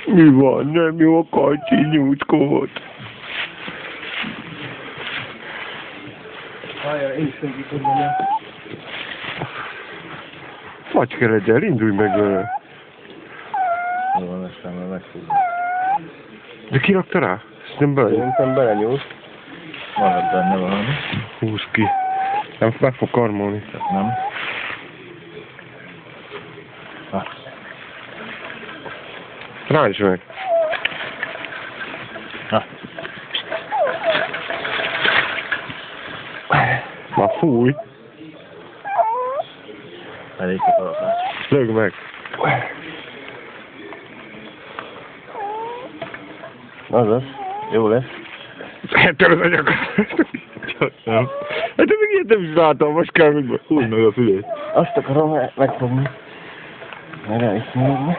Mi van? Nem jó a kacsi nyújtkót. Várjál, én is segítem benne. Fagykereggel, indulj meg vele. Jó van, aztán már megfogom. De ki rakta rá? Ezt nem bele. Szerintem belenyúlt. Marad benne valami. Húzd ki. Nem meg fog karmolni. Tehát nem. Ráncs meg. Már fúj. Elég a kalapás. Lögd meg. Az lesz. Jó lesz. Ettől az anyag. Nem. Hát még ilyet nem is látom, most kell, hogy húzd meg a fülét. Azt akarom megfogni. Meg el is nyúlni.